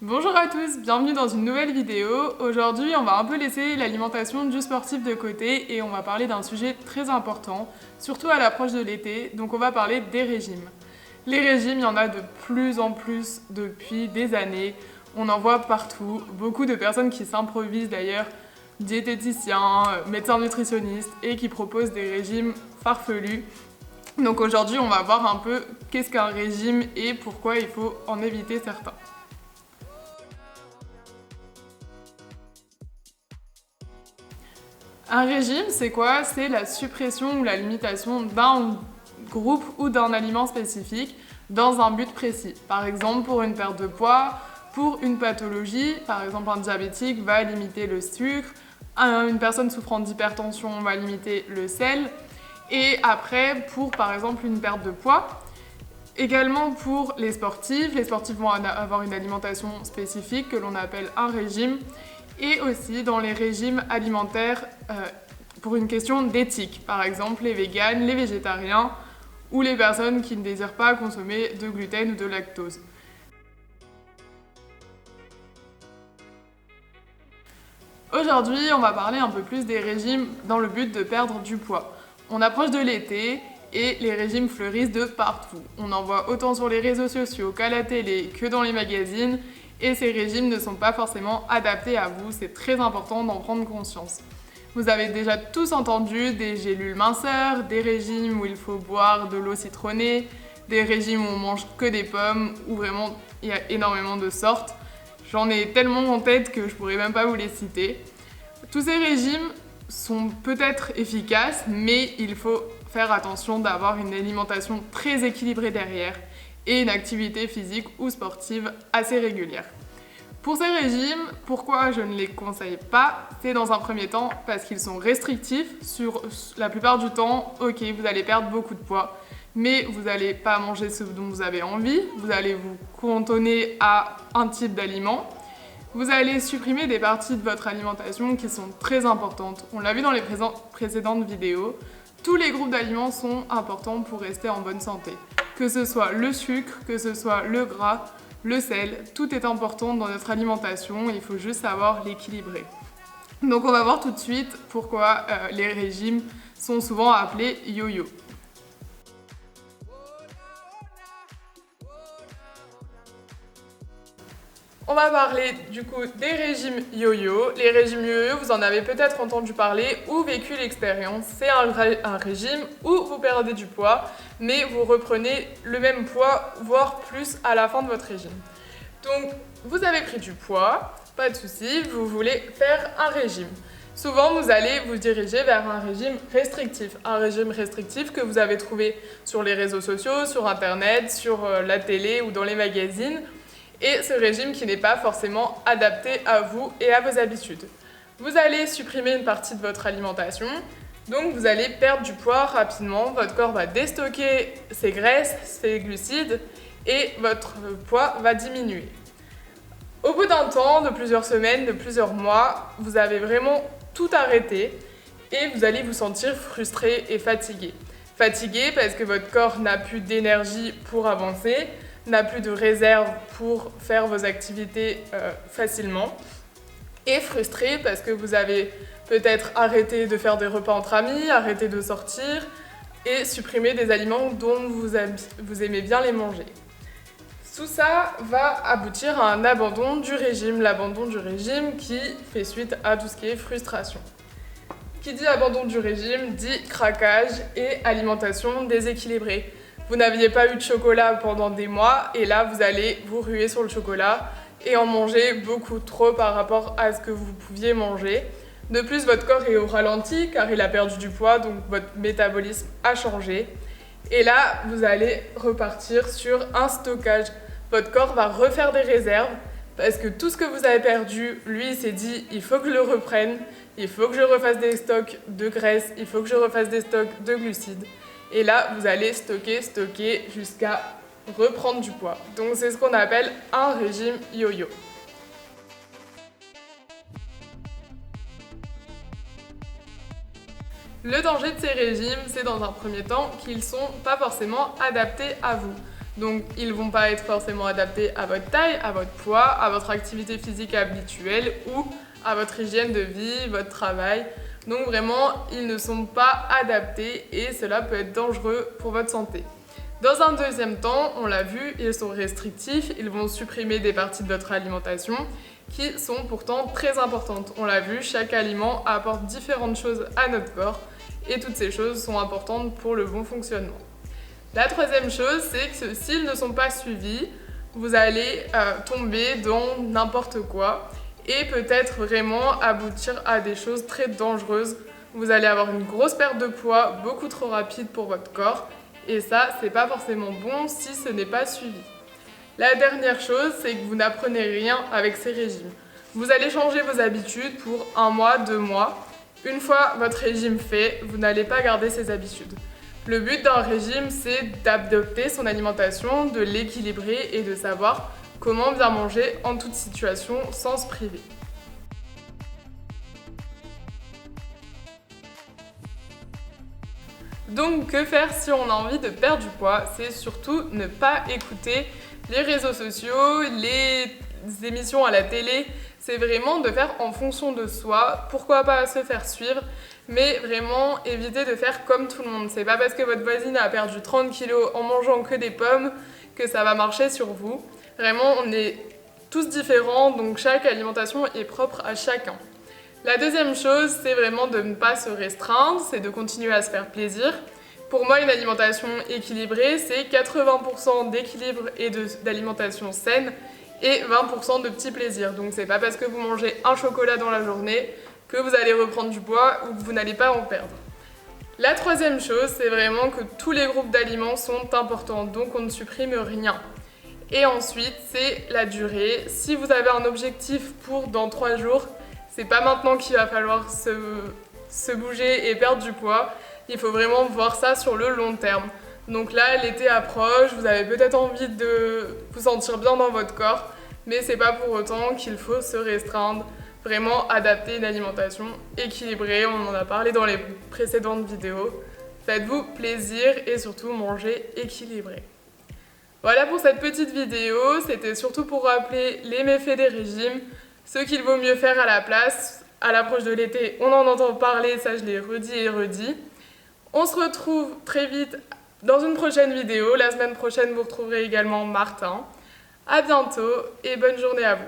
Bonjour à tous, bienvenue dans une nouvelle vidéo. Aujourd'hui, on va un peu laisser l'alimentation du sportif de côté et on va parler d'un sujet très important, surtout à l'approche de l'été, donc on va parler des régimes. Les régimes, il y en a de plus en plus depuis des années, on en voit partout, beaucoup de personnes qui s'improvisent d'ailleurs, diététiciens, médecins nutritionnistes et qui proposent des régimes farfelus. Donc aujourd'hui, on va voir un peu qu'est-ce qu'un régime et pourquoi il faut en éviter certains. Un régime, c'est quoi? C'est la suppression ou la limitation d'un groupe ou d'un aliment spécifique dans un but précis. Par exemple, pour une perte de poids, pour une pathologie, par exemple un diabétique va limiter le sucre, une personne souffrant d'hypertension va limiter le sel, et après, pour par exemple une perte de poids, également pour les sportifs vont avoir une alimentation spécifique que l'on appelle un régime, et aussi dans les régimes alimentaires pour une question d'éthique, par exemple les véganes, les végétariens ou les personnes qui ne désirent pas consommer de gluten ou de lactose. Aujourd'hui, on va parler un peu plus des régimes dans le but de perdre du poids. On approche de l'été et les régimes fleurissent de partout. On en voit autant sur les réseaux sociaux qu'à la télé, que dans les magazines. Et ces régimes ne sont pas forcément adaptés à vous, c'est très important d'en prendre conscience. Vous avez déjà tous entendu des gélules minceurs, des régimes où il faut boire de l'eau citronnée, des régimes où on mange que des pommes, où vraiment il y a énormément de sortes. J'en ai tellement en tête que je pourrais même pas vous les citer. Tous ces régimes sont peut-être efficaces, mais il faut faire attention d'avoir une alimentation très équilibrée derrière et une activité physique ou sportive assez régulière. Pour ces régimes, pourquoi je ne les conseille pas? C'est dans un premier temps parce qu'ils sont restrictifs. Sur la plupart du temps, ok, vous allez perdre beaucoup de poids, mais vous n'allez pas manger ce dont vous avez envie, vous allez vous cantonner à un type d'aliment. Vous allez supprimer des parties de votre alimentation qui sont très importantes. On l'a vu dans les précédentes vidéos, tous les groupes d'aliments sont importants pour rester en bonne santé. Que ce soit le sucre, que ce soit le gras, le sel, tout est important dans notre alimentation, il faut juste savoir l'équilibrer. Donc on va voir tout de suite pourquoi les régimes sont souvent appelés yo-yo. On va parler du coup des régimes yo-yo. Les régimes yo-yo, vous en avez peut-être entendu parler ou vécu l'expérience. C'est un régime où vous perdez du poids, mais vous reprenez le même poids, voire plus à la fin de votre régime. Donc, vous avez pris du poids, pas de souci, vous voulez faire un régime. Souvent, vous allez vous diriger vers un régime restrictif que vous avez trouvé sur les réseaux sociaux, sur Internet, sur la télé ou dans les magazines. Et ce régime qui n'est pas forcément adapté à vous et à vos habitudes. Vous allez supprimer une partie de votre alimentation, donc vous allez perdre du poids rapidement, votre corps va déstocker ses graisses, ses glucides et votre poids va diminuer. Au bout d'un temps, de plusieurs semaines, de plusieurs mois, vous avez vraiment tout arrêté et vous allez vous sentir frustré et fatigué. Fatigué parce que votre corps n'a plus d'énergie pour avancer, n'a plus de réserve pour faire vos activités facilement, et frustré parce que vous avez peut-être arrêté de faire des repas entre amis, arrêté de sortir et supprimé des aliments dont vous aimez bien les manger. Tout ça va aboutir à un abandon du régime, l'abandon du régime qui fait suite à tout ce qui est frustration. Qui dit abandon du régime dit craquage et alimentation déséquilibrée. Vous n'aviez pas eu de chocolat pendant des mois et là vous allez vous ruer sur le chocolat et en manger beaucoup trop par rapport à ce que vous pouviez manger. De plus, votre corps est au ralenti car il a perdu du poids, donc votre métabolisme a changé. Et là, vous allez repartir sur un stockage. Votre corps va refaire des réserves parce que tout ce que vous avez perdu, lui, il s'est dit il faut que je le reprenne, il faut que je refasse des stocks de graisse, il faut que je refasse des stocks de glucides. Et là, vous allez stocker jusqu'à reprendre du poids. Donc c'est ce qu'on appelle un régime yo-yo. Le danger de ces régimes, c'est dans un premier temps qu'ils ne sont pas forcément adaptés à vous. Donc ils ne vont pas être forcément adaptés à votre taille, à votre poids, à votre activité physique habituelle ou à votre hygiène de vie, votre travail. Donc vraiment, ils ne sont pas adaptés et cela peut être dangereux pour votre santé. Dans un deuxième temps, on l'a vu, ils sont restrictifs, ils vont supprimer des parties de votre alimentation qui sont pourtant très importantes. On l'a vu, chaque aliment apporte différentes choses à notre corps et toutes ces choses sont importantes pour le bon fonctionnement. La troisième chose, c'est que s'ils ne sont pas suivis, vous allez tomber dans n'importe quoi et peut-être vraiment aboutir à des choses très dangereuses. Vous allez avoir une grosse perte de poids, beaucoup trop rapide pour votre corps et ça, c'est pas forcément bon si ce n'est pas suivi. La dernière chose, c'est que vous n'apprenez rien avec ces régimes. Vous allez changer vos habitudes pour 1 mois, 2 mois. Une fois votre régime fait, vous n'allez pas garder ces habitudes. Le but d'un régime, c'est d'adopter son alimentation, de l'équilibrer et de savoir comment bien manger en toute situation sans se priver. Donc que faire si on a envie de perdre du poids? C'est surtout ne pas écouter les réseaux sociaux, les émissions à la télé. C'est vraiment de faire en fonction de soi. Pourquoi pas se faire suivre, mais vraiment éviter de faire comme tout le monde. C'est pas parce que votre voisine a perdu 30 kilos en mangeant que des pommes que ça va marcher sur vous. Vraiment, on est tous différents, donc chaque alimentation est propre à chacun. La deuxième chose, c'est vraiment de ne pas se restreindre, c'est de continuer à se faire plaisir. Pour moi, une alimentation équilibrée, c'est 80% d'équilibre et d'alimentation saine et 20% de petits plaisirs. Donc c'est pas parce que vous mangez un chocolat dans la journée que vous allez reprendre du poids ou que vous n'allez pas en perdre. La troisième chose, c'est vraiment que tous les groupes d'aliments sont importants, donc on ne supprime rien. Et ensuite, c'est la durée. Si vous avez un objectif pour dans 3 jours, c'est pas maintenant qu'il va falloir se bouger et perdre du poids. Il faut vraiment voir ça sur le long terme. Donc là, l'été approche, vous avez peut-être envie de vous sentir bien dans votre corps, mais c'est pas pour autant qu'il faut se restreindre. Vraiment adapter une alimentation équilibrée, on en a parlé dans les précédentes vidéos. Faites-vous plaisir et surtout mangez équilibré. Voilà pour cette petite vidéo, c'était surtout pour rappeler les méfaits des régimes, ce qu'il vaut mieux faire à la place. À l'approche de l'été, on en entend parler, ça je l'ai redit et redit. On se retrouve très vite dans une prochaine vidéo. La semaine prochaine, vous retrouverez également Martin. À bientôt et bonne journée à vous.